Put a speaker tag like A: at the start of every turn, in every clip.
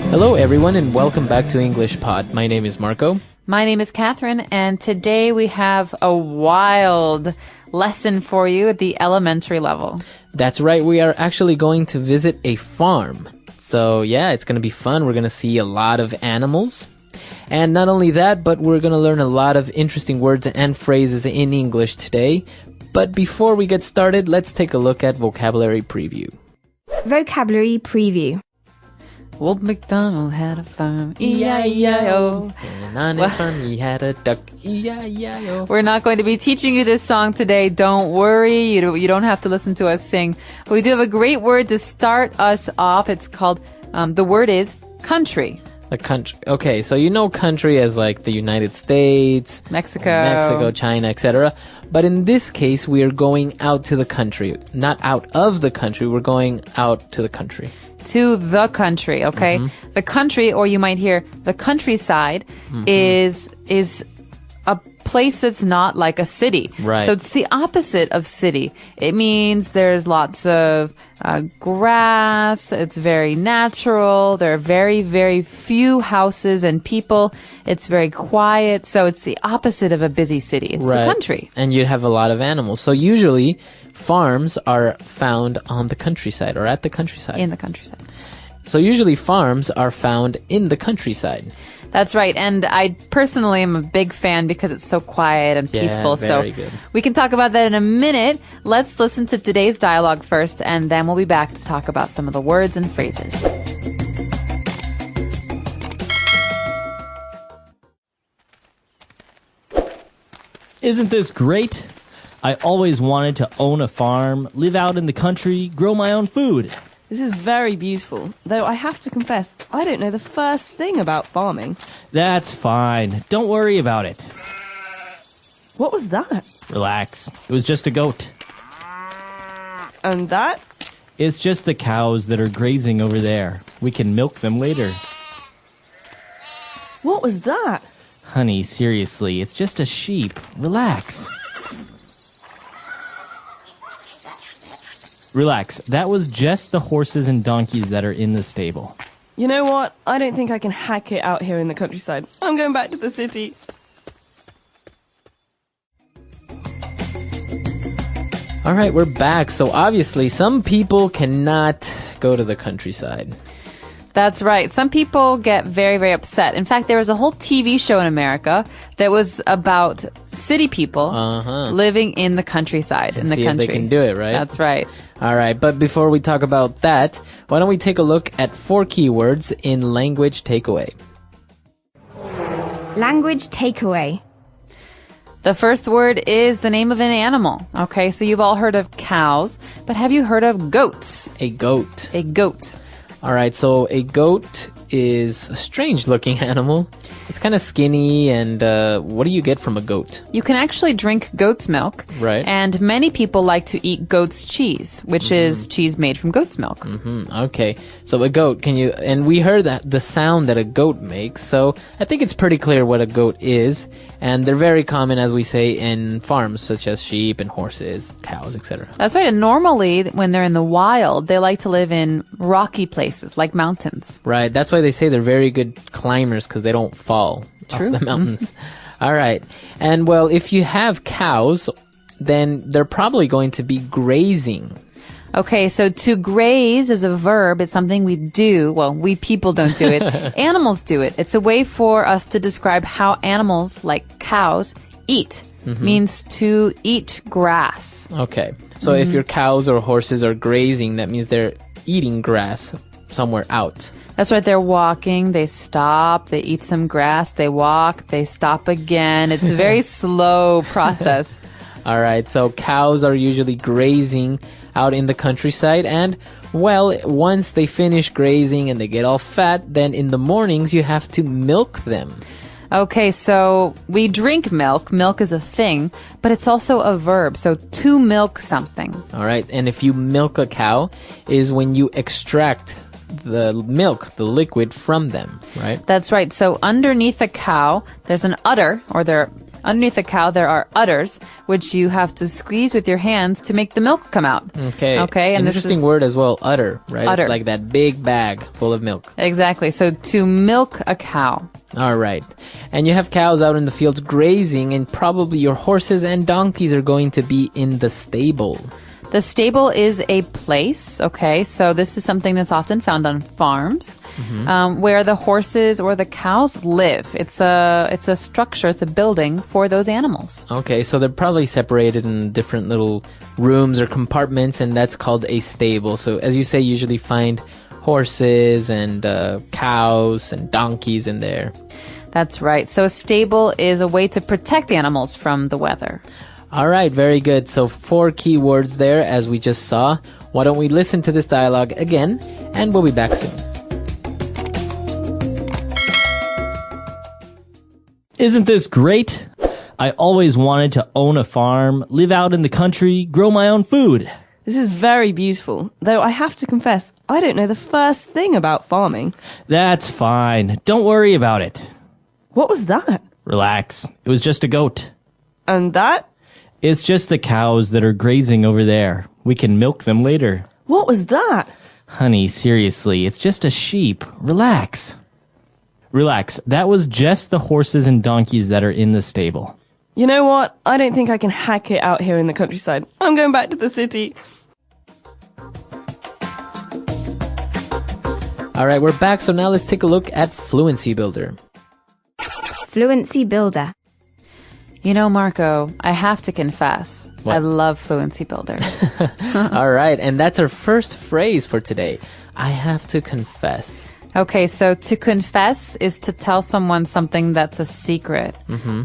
A: Hello, everyone, and welcome back to English Pod. My name is Marco.
B: My name is Catherine, and today we have a wild lesson for you at the elementary level.
A: That's right. We are actually going to visit a farm. So, yeah, it's going to be fun. We're going to see a lot of animals. And not only that, but we're going to learn a lot of interesting words and phrases in English today. But before we get started, let's take a look at Vocabulary Preview.
C: Vocabulary Preview.
B: Old MacDonald had a farm, E-I-E-I-O.
A: And on his farm he had a duck, E-I-E-I-O.
B: We're not going to be teaching you this song today. Don't worry. You don't have to listen to us sing. But we do have a great word to start us off. It's called, the word is country.
A: A country. Okay, so you know country as like the United States,
B: Mexico,
A: China, etc. But in this case, we are going out to the country. Not out of the country, we're going out to the country.
B: To the country, okay?
A: Mm-hmm.
B: The country, or you might hear the countryside, is a place that's not like a city.
A: Right.
B: So it's the opposite of city. It means there's lots of grass. It's very natural. There are very, very few houses and people. It's very quiet. So it's the opposite of a busy city. It's the country.
A: And you have a lot of animals. So usually farms are found on the countryside or at the countryside.
B: In the countryside.
A: So usually farms are found in the countryside.
B: That's right. And I personally am a big fan because it's so quiet and peaceful.
A: Very good.
B: We can talk about that in a minute. Let's listen to today's dialogue first, and then we'll be back to talk about some of the words and phrases.
D: Isn't this great? I always wanted to own a farm, live out in the country, grow my own food.
E: This is very beautiful, though I have to confess, I don't know the first thing about farming.
D: That's fine. Don't worry about it.
E: What was that?
D: Relax. It was just a goat.
E: And that?
D: It's just the cows that are grazing over there. We can milk them later.
E: What was that?
D: Honey, seriously, it's just a sheep. Relax. Relax. That was just the horses and donkeys that are in the stable.
E: You know what? I don't think I can hack it out here in the countryside. I'm going back to the city.
A: All right, we're back. So obviously some people cannot go to the countryside.
B: That's right. Some people get very, very upset. In fact, there was a whole TV show in America that was about city people living in the countryside, in the
A: See
B: country.
A: if they can do it, right?
B: That's right.
A: All right, but before we talk about that, why don't we take a look at 4 keywords in language takeaway.
C: Language Takeaway.
B: The first word is the name of an animal. Okay, so you've all heard of cows, but have you heard of goats?
A: A goat.
B: A goat.
A: All right, so a goat is a strange-looking animal. It's kind of skinny, and what do you get from a goat?
B: You can actually drink goat's milk.
A: Right.
B: And many people like to eat goat's cheese, which is cheese made from goat's milk.
A: Okay, so a goat, and we heard that the sound that a goat makes, so I think it's pretty clear what a goat is, and they're very common, as we say, in farms, such as sheep and horses, cows, etc.
B: That's right, and normally, when they're in the wild, they like to live in rocky places, like mountains.
A: Right, that's why they say they're very good climbers, because they don't fall
B: True.
A: off the mountains. All right, and well, if you have cows, then they're probably going to be grazing.
B: Okay, so to graze is a verb. It's something we do. Well, we people don't do it. Animals do it. It's a way for us to describe how animals, like cows, eat. Means to eat grass.
A: Okay, so if your cows or horses are grazing, that means they're eating grass somewhere out.
B: That's right. They're walking. They stop. They eat some grass. They walk. They stop again. It's a very slow process.
A: All right, so cows are usually grazing out in the countryside, and well, once they finish grazing and they get all fat, then in the mornings you have to milk them.
B: Okay, so we drink milk. Milk is a thing, but it's also a verb. So to milk something.
A: All right, and if you milk a cow is when you extract the milk, the liquid from them, right?
B: That's right. So underneath a cow, there's an udder, or Underneath a cow, there are udders, which you have to squeeze with your hands to make the milk come out.
A: Okay.
B: Okay. And
A: interesting word as well, udder, right?
B: Udder.
A: It's like that big bag full of milk.
B: Exactly. So to milk a cow.
A: All right. And you have cows out in the fields grazing, and probably your horses and donkeys are going to be in the stable.
B: The stable is a place, okay? So this is something that's often found on farms, where the horses or the cows live. It's a structure, it's a building for those animals.
A: Okay, so they're probably separated in different little rooms or compartments, and that's called a stable. So as you say, you usually find horses and cows and donkeys in there.
B: That's right. So a stable is a way to protect animals from the weather.
A: All right, very good. So 4 key words there, as we just saw. Why don't we listen to this dialogue again, and we'll be back soon.
D: Isn't this great? I always wanted to own a farm, live out in the country, grow my own food.
E: This is very beautiful, though I have to confess, I don't know the first thing about farming.
D: That's fine. Don't worry about it.
E: What was that?
D: Relax. It was just a goat.
E: And that?
D: It's just the cows that are grazing over there. We can milk them later.
E: What was that?
D: Honey, seriously, it's just a sheep. Relax. Relax. That was just the horses and donkeys that are in the stable.
E: You know what? I don't think I can hack it out here in the countryside. I'm going back to the city.
A: All right, we're back. So now let's take a look at Fluency Builder.
C: Fluency Builder.
B: You know, Marco, I have to confess,
A: What?
B: I love Fluency Builder.
A: All right, and that's our first phrase for today. I have to confess.
B: Okay, so to confess is to tell someone something that's a secret.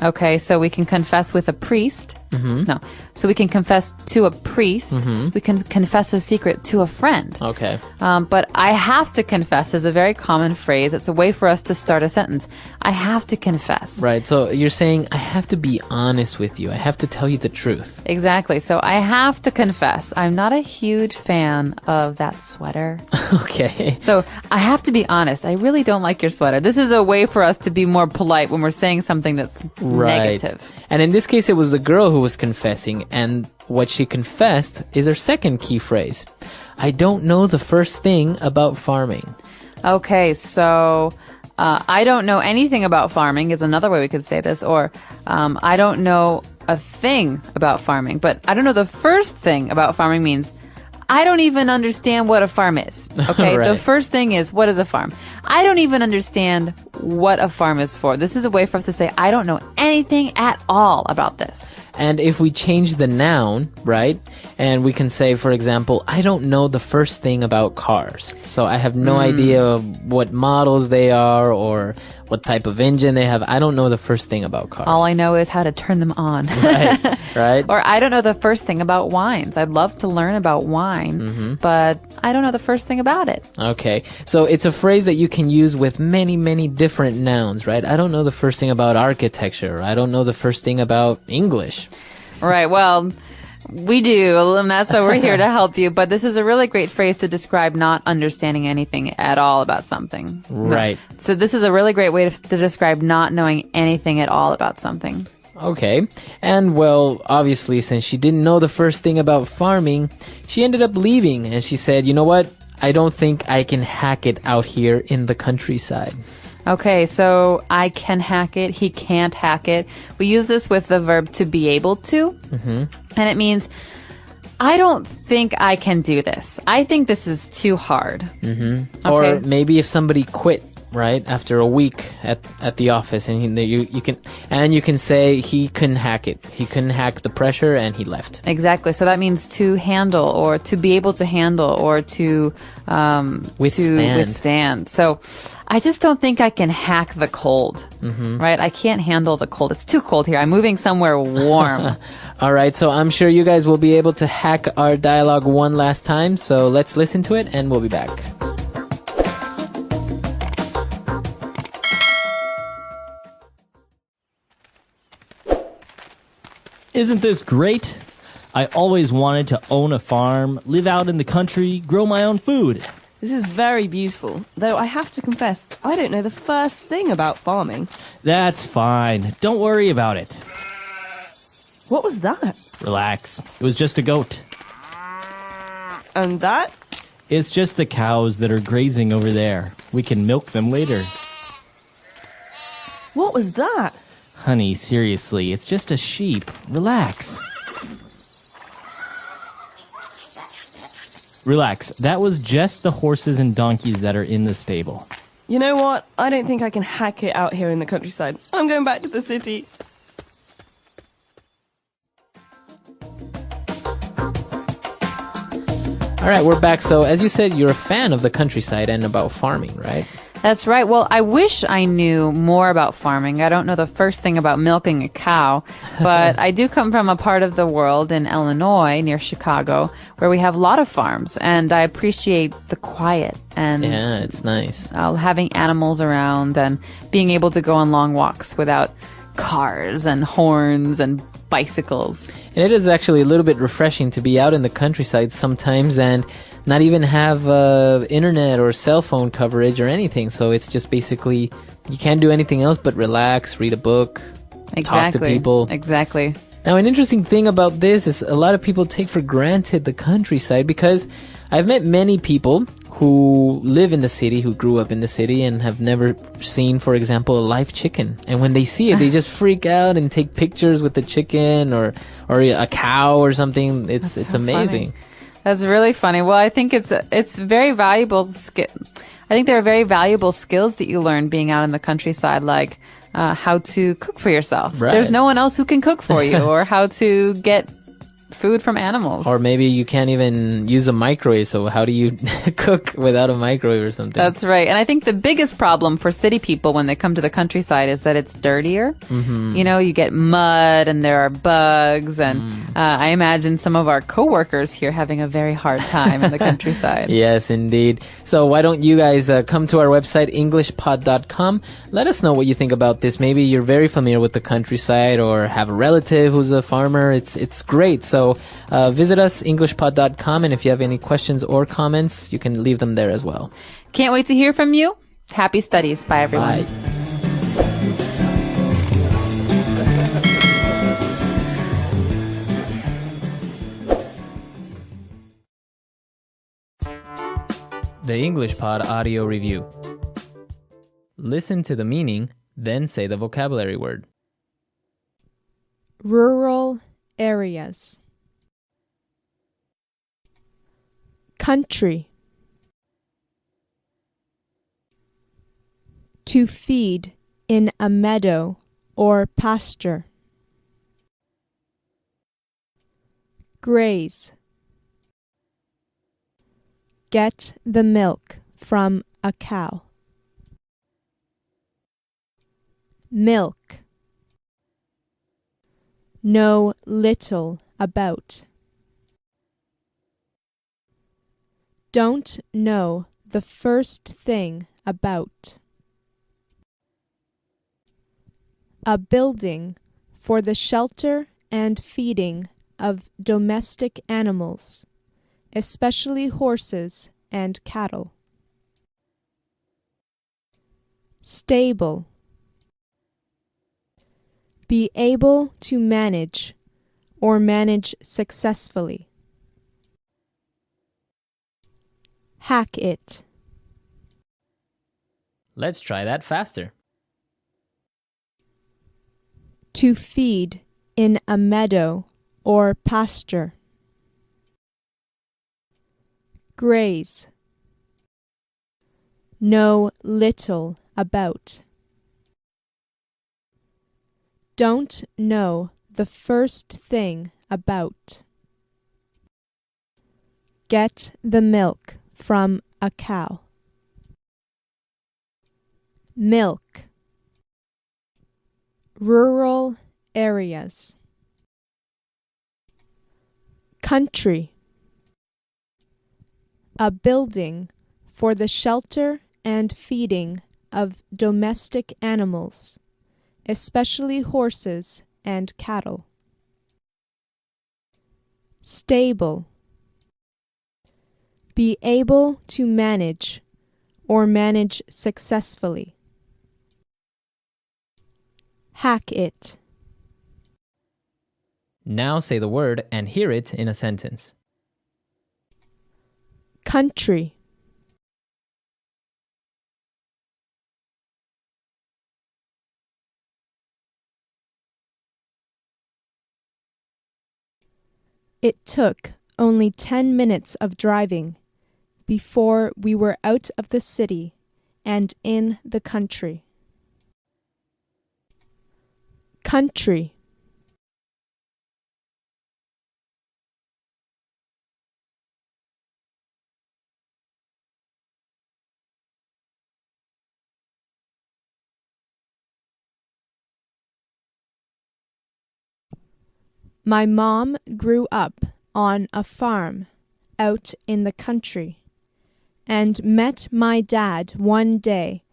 B: Okay, so we can confess with a priest. No, so we can confess to a priest. We can confess a secret to a friend.
A: Okay.
B: But I have to confess is a very common phrase. It's a way for us to start a sentence. I have to confess.
A: Right, so you're saying, I have to be honest with you. I have to tell you the truth.
B: Exactly. So I have to confess, I'm not a huge fan of that sweater.
A: Okay.
B: So I have to be honest. I really don't like your sweater. This is a way for us to be more polite when we're saying something that's negative.
A: And in this case, it was the girl who was confessing, and what she confessed is her second key phrase. I don't know the first thing about farming.
B: Okay, so I don't know anything about farming is another way we could say this, or I don't know a thing about farming, but I don't know the first thing about farming means I don't even understand what a farm is. Okay,
A: Right.
B: The first thing is, what is a farm? I don't even understand what a farm is for. This is a way for us to say, I don't know anything at all about this.
A: And if we change the noun, right, and we can say, for example, I don't know the first thing about cars. So I have no idea what models they are or what type of engine they have. I don't know the first thing about cars.
B: All I know is how to turn them on.
A: Right?
B: Or I don't know the first thing about wines. I'd love to learn about wine, but I don't know the first thing about it.
A: Okay. So it's a phrase that you can use with many, many different nouns, right? I don't know the first thing about architecture. I don't know the first thing about English.
B: Right. Well, we do, and that's why we're here to help you. But this is a really great phrase to describe not understanding anything at all about something.
A: Right.
B: So this is a really great way to describe not knowing anything at all about something.
A: Okay. And well, obviously, since she didn't know the first thing about farming, she ended up leaving, and she said, you know what? I don't think I can hack it out here in the countryside.
B: Okay, so I can hack it, he can't hack it. We use this with the verb to be able to. And it means, I don't think I can do this. I think this is too hard. Okay.
A: Or maybe if somebody quit, right, after a week at the office, and you can say he couldn't hack it. He couldn't hack the pressure, and he left.
B: Exactly. So that means to handle, or to be able to handle, or to withstand. So I just don't think I can hack the cold. Right? I can't handle the cold. It's too cold here. I'm moving somewhere warm.
A: All right, so I'm sure you guys will be able to hack our dialogue one last time. So let's listen to it, and we'll be back.
D: Isn't this great? I always wanted to own a farm, live out in the country, grow my own food.
E: This is very beautiful, though I have to confess, I don't know the first thing about farming.
D: That's fine. Don't worry about it.
E: What was that?
D: Relax. It was just a goat.
E: And that?
D: It's just the cows that are grazing over there. We can milk them later.
E: What was that?
D: Honey, seriously, it's just a sheep. Relax. Relax. That was just the horses and donkeys that are in the stable.
E: You know what? I don't think I can hack it out here in the countryside. I'm going back to the city.
A: All right, we're back. So, as you said, you're a fan of the countryside and about farming, right?
B: That's right. Well, I wish I knew more about farming. I don't know the first thing about milking a cow, but I do come from a part of the world in Illinois near Chicago where we have a lot of farms, and I appreciate the quiet and
A: Yeah, it's nice.
B: having animals around and being able to go on long walks without cars and horns and bicycles.
A: And it is actually a little bit refreshing to be out in the countryside sometimes and not even have internet or cell phone coverage or anything. So it's just basically you can't do anything else but relax, read a book, talk to people.
B: Exactly.
A: Now, an interesting thing about this is a lot of people take for granted the countryside because I've met many people who live in the city, who grew up in the city and have never seen, for example, a live chicken. And when they see it, they just freak out and take pictures with the chicken or a cow or something. It's
B: so
A: amazing.
B: funny. That's really funny. Well, I think it's very valuable I think there are very valuable skills that you learn being out in the countryside, like how to cook for yourself.
A: Right.
B: There's no one else who can cook for you, or how to get food from animals.
A: Or maybe you can't even use a microwave, so how do you cook without a microwave or something?
B: That's right. And I think the biggest problem for city people when they come to the countryside is that it's dirtier. Mm-hmm. You know, you get mud and there are bugs. And I imagine some of our coworkers here having a very hard time in the countryside.
A: Yes, indeed. So why don't you guys come to our website, eslpod.com. Let us know what you think about this. Maybe you're very familiar with the countryside or have a relative who's a farmer. It's great. So visit us, englishpod.com, and if you have any questions or comments, you can leave them there as well.
B: Can't wait to hear from you. Happy studies. Bye, everyone.
A: Bye. The English Pod Audio Review. Listen to the meaning, then say the vocabulary word.
F: Rural areas. Country. To feed in a meadow or pasture. Graze. Get the milk from a cow. Milk. Know little about. Don't know the first thing about. A building for the shelter and feeding of domestic animals, especially horses and cattle. Stable. Be able to manage or manage successfully. Hack it.
A: Let's try that faster.
F: To feed in a meadow or pasture. Graze. Know little about. Don't know the first thing about. Get the milk from a cow. Milk. Rural areas. Country. A building for the shelter and feeding of domestic animals, especially horses and cattle. Stable. Be able to manage or manage successfully. Hack it.
A: Now say the word and hear it in a sentence.
F: Country. It took only 10 minutes of driving before we were out of the city and in the country. Country. My mom grew up on a farm out in the country and met my dad one day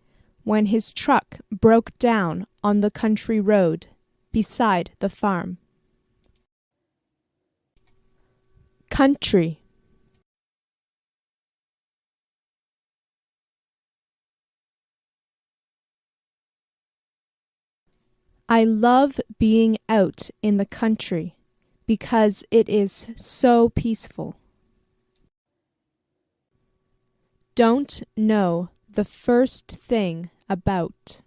F: when his truck broke down on the country road beside the farm. Country. I love being out in the country because it is so peaceful. Don't know the first thing about.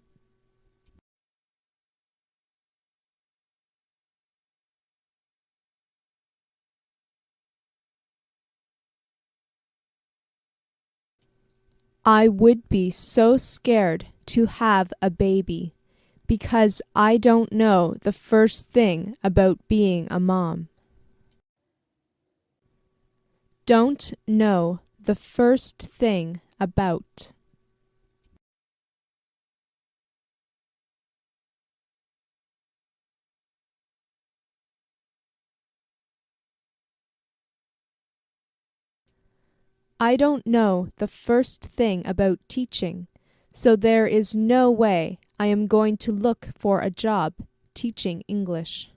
F: I would be so scared to have a baby because I don't know the first thing about being a mom. Don't know the first thing about. I don't know the first thing about teaching, so there is no way I am going to look for a job teaching English.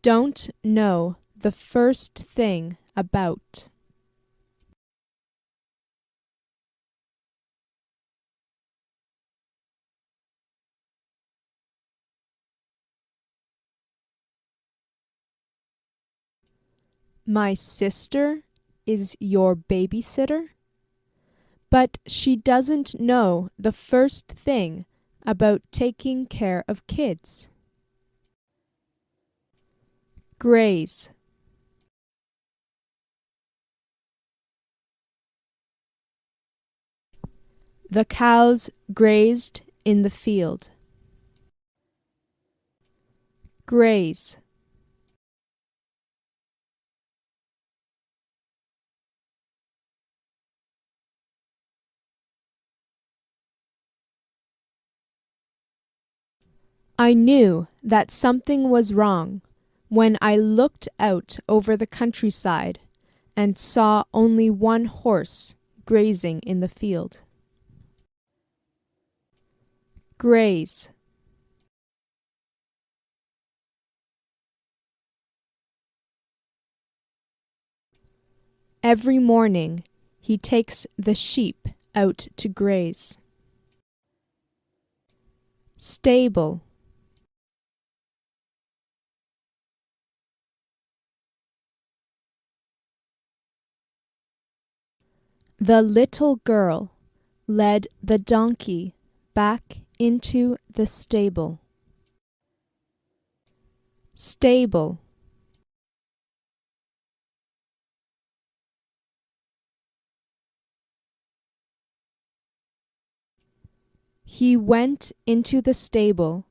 F: Don't know the first thing about. My sister is your babysitter? But she doesn't know the first thing about taking care of kids. Graze. The cows grazed in the field. Graze. I knew that something was wrong when I looked out over the countryside and saw only one horse grazing in the field. Graze. Every morning he takes the sheep out to graze. Stable. The little girl led the donkey back into the stable. Stable. He went into the stable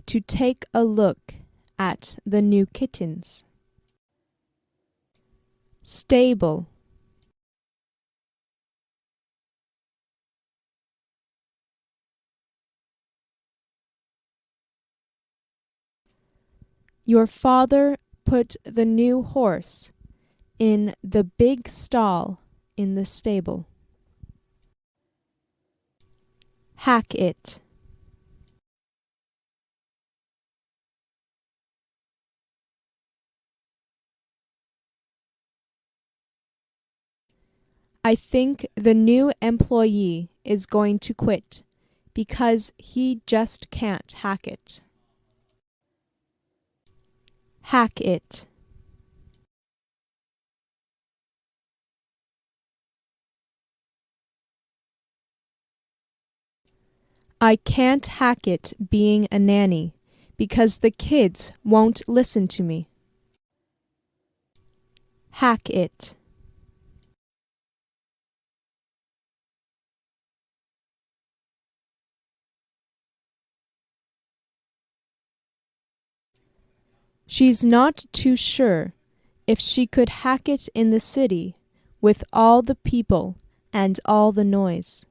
F: to take a look at the new kittens. Stable. Your father put the new horse in the big stall in the stable. Hack it. I think the new employee is going to quit because he just can't hack it. Hack it. I can't hack it being a nanny because the kids won't listen to me. Hack it. She's not too sure if she could hack it in the city with all the people and all the noise.